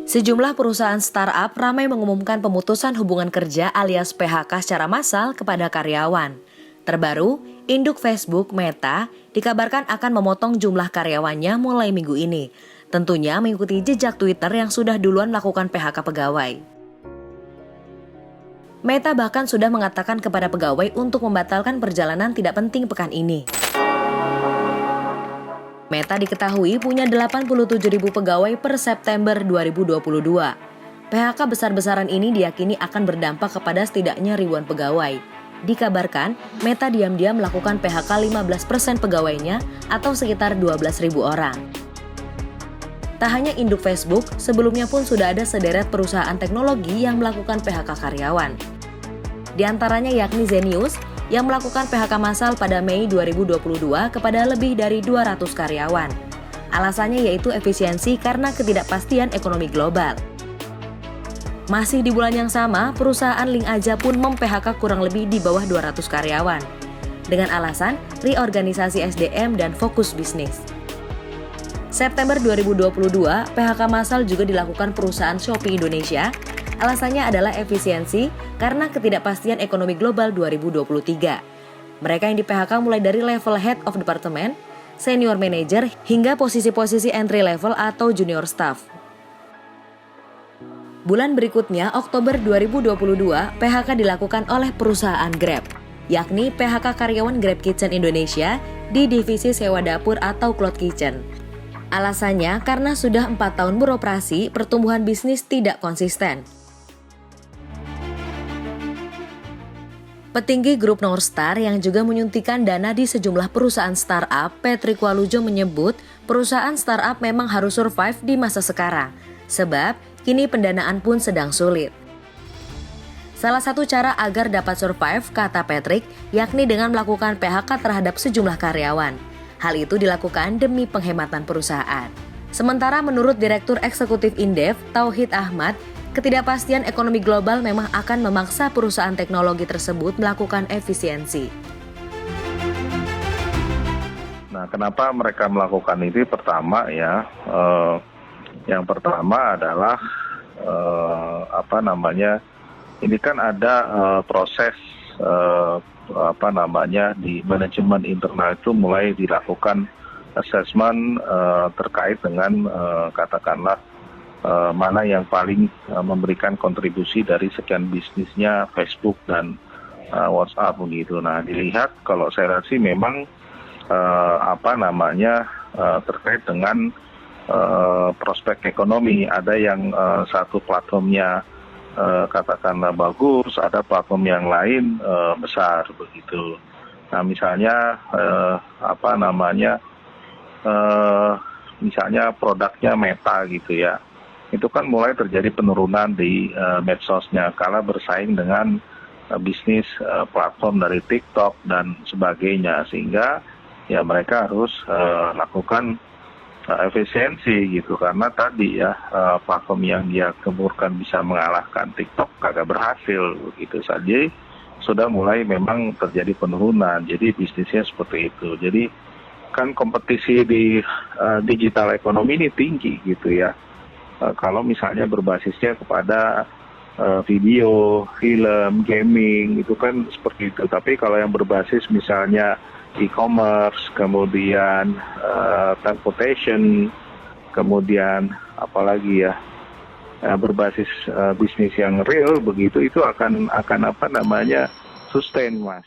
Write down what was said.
Sejumlah perusahaan startup ramai mengumumkan pemutusan hubungan kerja alias PHK secara massal kepada karyawan. Terbaru, induk Facebook Meta dikabarkan akan memotong jumlah karyawannya mulai minggu ini. Tentunya mengikuti jejak Twitter yang sudah duluan melakukan PHK pegawai. Meta bahkan sudah mengatakan kepada pegawai untuk membatalkan perjalanan tidak penting pekan ini. Meta diketahui punya 87.000 pegawai per September 2022. PHK besar-besaran ini diyakini akan berdampak kepada setidaknya ribuan pegawai. Dikabarkan, Meta diam-diam melakukan PHK 15% pegawainya atau sekitar 12.000 orang. Tak hanya induk Facebook, sebelumnya pun sudah ada sederet perusahaan teknologi yang melakukan PHK karyawan. Di antaranya yakni Zenius, yang melakukan PHK massal pada Mei 2022 kepada lebih dari 200 karyawan. Alasannya yaitu efisiensi karena ketidakpastian ekonomi global. Masih di bulan yang sama, perusahaan Link Aja pun mem-PHK kurang lebih di bawah 200 karyawan. Dengan alasan reorganisasi SDM dan fokus bisnis. September 2022, PHK massal juga dilakukan perusahaan Shopee Indonesia. Alasannya adalah efisiensi karena ketidakpastian ekonomi global 2023. Mereka yang di-PHK mulai dari level head of department, senior manager, hingga posisi-posisi entry level atau junior staff. Bulan berikutnya, Oktober 2022, PHK dilakukan oleh perusahaan Grab, yakni PHK karyawan Grab Kitchen Indonesia di divisi sewa dapur atau cloud kitchen. Alasannya karena sudah 4 tahun beroperasi, pertumbuhan bisnis tidak konsisten. Petinggi grup Northstar yang juga menyuntikkan dana di sejumlah perusahaan startup, Patrick Walujo menyebut perusahaan startup memang harus survive di masa sekarang, sebab kini pendanaan pun sedang sulit. Salah satu cara agar dapat survive, kata Patrick, yakni dengan melakukan PHK terhadap sejumlah karyawan. Hal itu dilakukan demi penghematan perusahaan. Sementara menurut Direktur Eksekutif Indef, Tauhid Ahmad, ketidakpastian ekonomi global memang akan memaksa perusahaan teknologi tersebut melakukan efisiensi. Nah, kenapa mereka melakukan itu? Pertama yang pertama adalah ini kan ada proses di manajemen internal itu mulai dilakukan assessment terkait dengan katakanlah mana yang paling memberikan kontribusi dari sekian bisnisnya Facebook dan WhatsApp begitu. Nah, dilihat kalau saya lihat sih memang terkait dengan prospek ekonomi. Ada yang satu platformnya katakanlah bagus, ada platform yang lain besar begitu. Nah, misalnya misalnya produknya Meta gitu ya. Itu kan mulai terjadi penurunan di medsosnya kala bersaing dengan bisnis platform dari TikTok dan sebagainya, sehingga ya mereka harus lakukan efisiensi gitu, karena tadi ya platform yang dia kemukakan bisa mengalahkan TikTok kagak berhasil begitu saja, sudah mulai memang terjadi penurunan. Jadi bisnisnya seperti itu. Jadi kan kompetisi di digital ekonomi ini tinggi gitu ya. Kalau misalnya berbasisnya kepada video, film, gaming, itu kan seperti itu. Tapi kalau yang berbasis misalnya e-commerce, kemudian transportation, kemudian apalagi ya, berbasis bisnis yang real begitu, itu akan sustain, Mas.